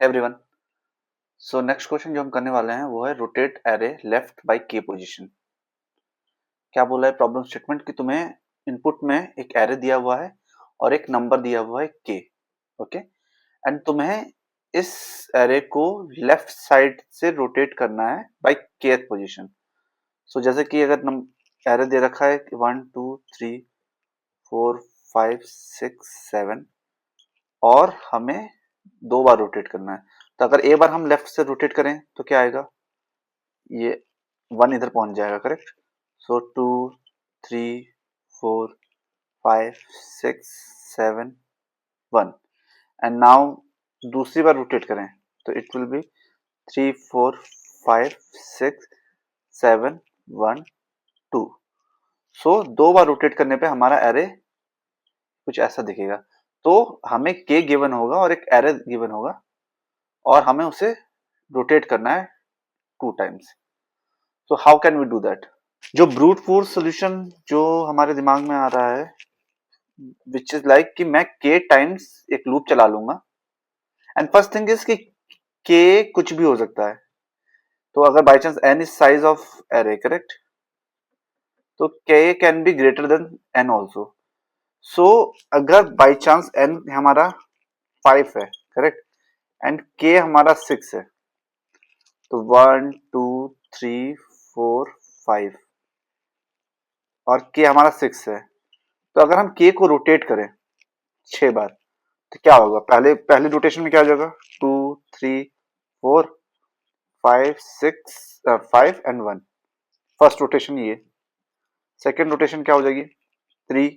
Everyone. So next question जो हम करने वाले हैं वो है रोटेट एरे लेफ्ट बाय के पोजीशन। क्या बोला है प्रॉब्लम स्टेटमेंट कि तुम्हें इनपुट में एक एरे दिया हुआ है और एक नंबर दिया हुआ है के। ओके, एंड तुम्हें इस एरे को लेफ्ट साइड से रोटेट करना है बाय के पोजीशन। सो जैसे कि अगर एरे दे रखा है 1 2 3 4 5 6 7 और हमें 2 बार रोटेट करना है। तो अगर एक बार हम लेफ्ट से रोटेट करें तो क्या आएगा, ये 1 इधर पहुंच जाएगा, करेक्ट। सो 2 3 4 5 6 7 1 एंड नाउ दूसरी बार रोटेट करें तो it will B 3 4 5 6 7 1 2। So 2 bar rotate करने पे हमारा एरे कुछ ऐसा दिखेगा। तो हमें के गिवन होगा और एक एरे गिवन होगा और हमें उसे रोटेट करना है 2 times. So how can we do that? जो ब्रूट फोर्स सॉल्यूशन जो हमारे दिमाग में आ रहा है विच इज लाइक कि मैं के टाइम्स एक लूप चला लूंगा एंड फर्स्ट थिंग इज कि के कुछ भी हो सकता है। तो अगर by chance n is size of array, correct, तो k can be greater than n also. So अगर बाय चांस एन हमारा 5 है, करेक्ट, एंड के हमारा 6 है, तो 1 2 3 4 5 और के हमारा 6 है। तो अगर हम के को रोटेट करें 6 बार तो क्या होगा? पहले रोटेशन में क्या हो जाएगा? 2 3 4 5 6 5 एंड 1। फर्स्ट रोटेशन ये। सेकेंड रोटेशन क्या हो जाएगी? 3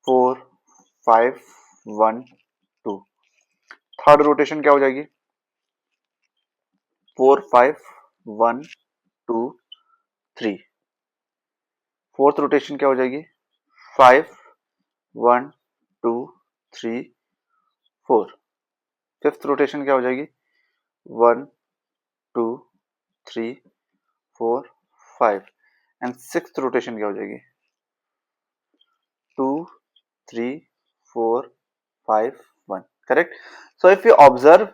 4 5 1 2। थर्ड रोटेशन क्या हो जाएगी? 4 5 1 2 3। फोर्थ रोटेशन क्या हो जाएगी? 5 1 2 3 4। फिफ्थ रोटेशन क्या हो जाएगी? 1 2 3 4 5 एंड सिक्स्थ रोटेशन क्या हो जाएगी? 2 3 4 5 1, correct. So if you observe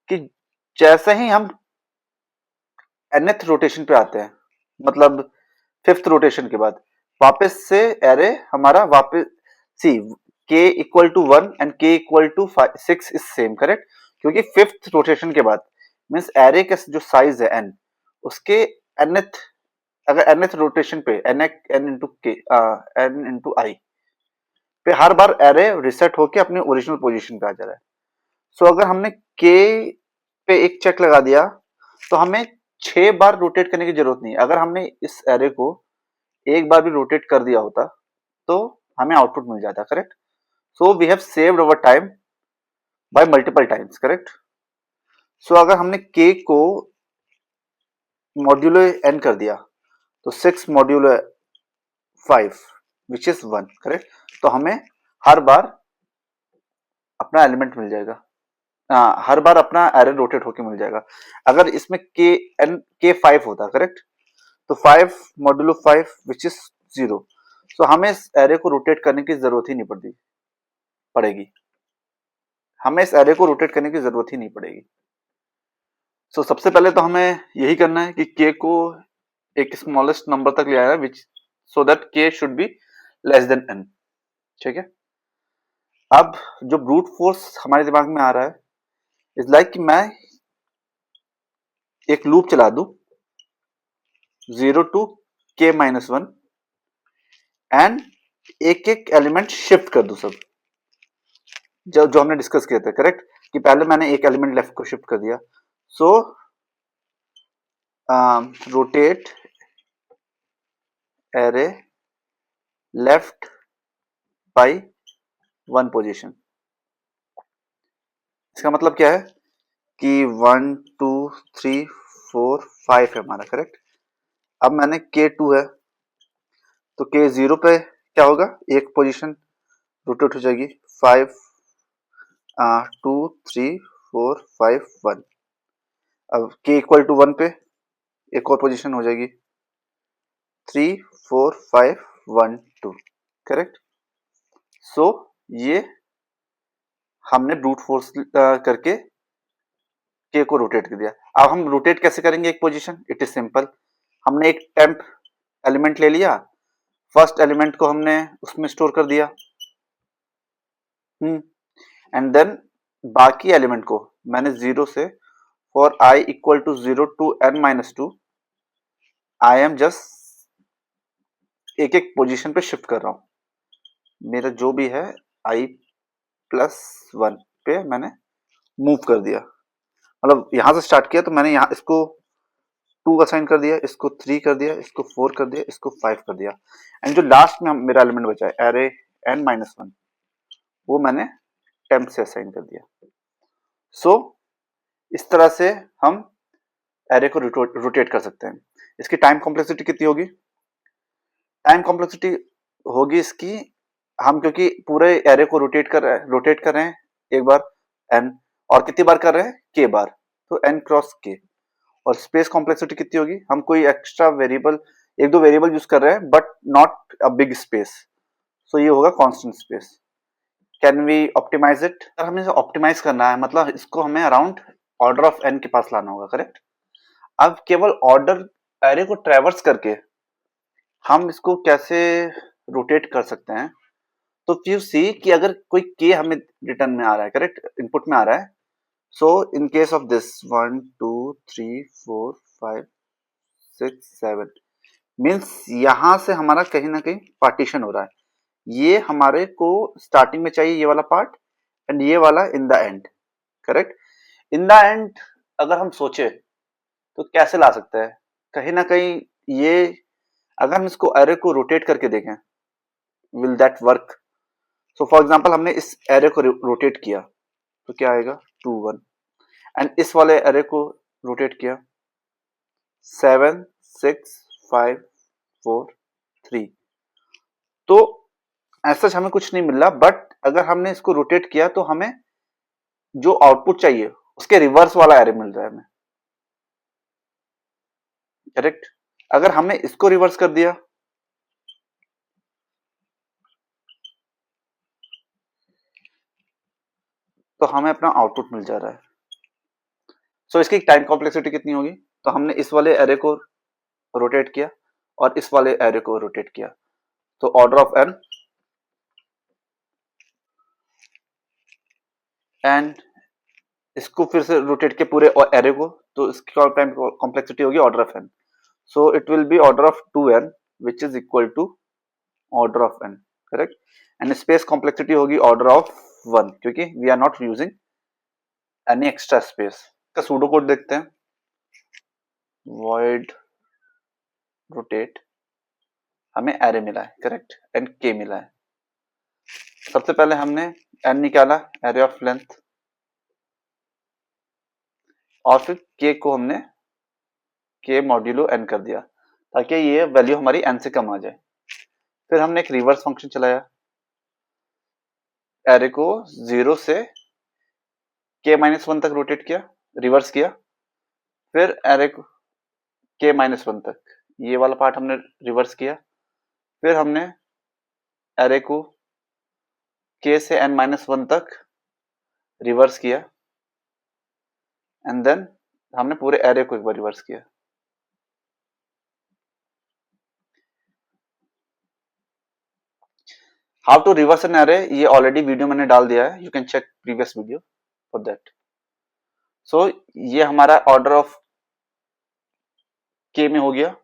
कि जैसे ही हम nth रोटेशन पे आते हैं, मतलब फिफ्थ रोटेशन के बाद वापस से एरे हमारा वापस see k equal to 1 and k equal to 6 is same, correct, क्योंकि फिफ्थ रोटेशन के बाद मींस एरे का जो साइज है n उसके nth, अगर nth रोटेशन पे n इंटू के n इंटू आई पे हर बार एरे रिसेट होके अपने ओरिजिनल पोजीशन पे आ जा रहा है। सो अगर हमने के पे एक चेक लगा दिया तो हमें 6 बार रोटेट करने की जरूरत नहीं। अगर हमने इस एरे को एक बार भी रोटेट कर दिया होता तो हमें आउटपुट मिल जाता, correct. So we have saved our time by multiple times, correct. So अगर हमने के को मॉड्यूलो n कर दिया तो 6 मॉड्यूलो 5 विच इज 1, करेक्ट। तो हमें हर बार अपना एलिमेंट मिल जाएगा, हर बार अपना एरे रोटेट होके मिल जाएगा। अगर इसमें के 5 होता, करेक्ट, तो 5 मॉड्यूलो 5 विच इज 0। सो हमें इस एरे को रोटेट करने की जरूरत ही नहीं पड़ेगी। हमें इस एरे को रोटेट करने की जरूरत ही नहीं पड़ेगी। सो सबसे पहले तो हमें यही करना है कि के को एक स्मॉलेस्ट नंबर तक ले आना, विच सो दैट के should be less than n, ठीक है। अब जो ब्रूट फोर्स हमारे दिमाग में आ रहा है इज लाइक कि मैं एक लूप चला दूं 0 टू k माइनस 1 एंड एक एक एलिमेंट शिफ्ट कर दूं सब, जो हमने डिस्कस किया था, करेक्ट, कि पहले मैंने एक एलिमेंट लेफ्ट को शिफ्ट कर दिया। So rotate array left by 1 position. इसका मतलब क्या है कि 1 2 3 4 5 है हमारा, करेक्ट। अब मैंने k2 है तो k0 पे क्या होगा? एक पोजीशन रोटेट हो जाएगी 5 2 3 4 5 1। अब k इक्वल टू 1 पे एक और पोजीशन हो जाएगी 3 4 5 1 2, करेक्ट। सो ये हमने ब्रूट फोर्स करके के को रोटेट कर दिया। अब हम रोटेट कैसे करेंगे एक पोजीशन? It is simple. हमने एक टेम्प एलिमेंट ले लिया, फर्स्ट एलिमेंट को हमने उसमें स्टोर कर दिया, एंड देन बाकी एलिमेंट को मैंने 0 से for i equal to 0 to n-2 I am just एक एक पोजीशन पे शिफ्ट कर रहा हूं। मेरा जो भी है i+1 पे मैंने मूव कर दिया, मतलब यहां से स्टार्ट किया तो मैंने यहां इसको 2 असाइन कर दिया, इसको 3 कर दिया, इसको 4 कर दिया, इसको 5 कर दिया, एंड जो लास्ट में मेरा एलिमेंट बचा है एरे n-1 वो मैंने टेम्प से असाइन कर दिया। सो इस तरह से हम एरे को रोटेट कर सकते हैं। इसकी टाइम कॉम्प्लेक्सिटी कितनी होगी? टाइम कॉम्प्लेक्सिटी होगी इसकी, हम क्योंकि पूरे एरे को रोटेट कर रहे हैं एक बार n, और कितनी बार कर रहे हैं? k बार, तो n क्रॉस k। और स्पेस कॉम्प्लेक्सिटी कितनी होगी? हम कोई एक्स्ट्रा वेरिएबल, एक दो वेरिएबल यूज कर रहे हैं but not a big space, so ये होगा constant space. Can we optimize it? अगर हमें इसे ऑप्टिमाइज करना है मतलब इसको हमें अराउंड ऑर्डर ऑफ n के पास लाना होगा, करेक्ट? अब केवल ऑर्डर एरे को ट्रैवर्स करके हम इसको कैसे रोटेट कर सकते हैं? तो यू सी कि अगर कोई k हमें रिटर्न में आ रहा है, करेक्ट, इनपुट में आ रहा है, so in case of this 1 2 3 4 5 6 7 means यहां से हमारा कहीं ना कहीं पार्टीशन हो रहा है। ये हमारे को स्टार्टिंग में चाहिए ये वाला पार्ट, एंड ये वाला in the end, correct? In the end अगर हम सोचे तो कैसे ला सकते हैं? कहीं ना कहीं ये, अगर हम इसको एरे को रोटेट करके देखें, will that work? So for example हमने इस एरे को रोटेट किया तो क्या आएगा? 2 1, एंड इस वाले एरे को रोटेट किया 7 6 5 4 3, तो ऐसा हमें कुछ नहीं मिल रहा, बट अगर हमने इसको रोटेट किया तो हमें जो आउटपुट चाहिए उसके रिवर्स वाला एरे मिल रहा है हमें, करेक्ट? अगर हमने इसको रिवर्स कर दिया तो हमें अपना आउटपुट मिल जा रहा है। सो इसकी टाइम कॉम्प्लेक्सिटी कितनी होगी? तो हमने इस वाले एरे को रोटेट किया और इस वाले एरे को रोटेट किया, तो ऑर्डर ऑफ n, एंड इसको फिर से रोटेट किया पूरे एरे को, तो इसकी टाइम कॉम्प्लेक्सिटी होगी order of n। So it will be order of 2n which is equal to order of n, correct? And space complexity होगी ऑर्डर ऑफ 1 क्योंकि we are not using any extra space. का pseudo code देखते हैं, void rotate, हमें array मिला है, correct, and k मिला है। सबसे पहले हमने n निकाला, एरे ऑफ लेंथ, और फिर k को हमने k मॉड्यूलो n कर दिया ताकि ये वैल्यू हमारी n से कम आ जाए। फिर हमने एक रिवर्स फंक्शन चलाया, एरे को 0 से k-1 तक रोटेट किया, रिवर्स किया, फिर एरे को k-1 तक, ये वाला पार्ट हमने रिवर्स किया, फिर हमने एरे को k से n-1 तक रिवर्स किया, एंड देन हमने पूरे एरे को एक बार रिवर्स किया। How to reverse an array, ये ऑलरेडी वीडियो मैंने डाल दिया है, you can check previous video for that. So ये हमारा ऑर्डर ऑफ k में हो गया,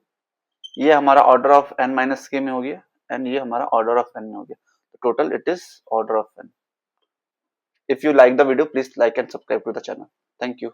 ये हमारा ऑर्डर ऑफ n-k में हो गया, एंड ये हमारा ऑर्डर ऑफ n में हो गया, total it is order of n। If you like the video, please like and subscribe to the channel. Thank you.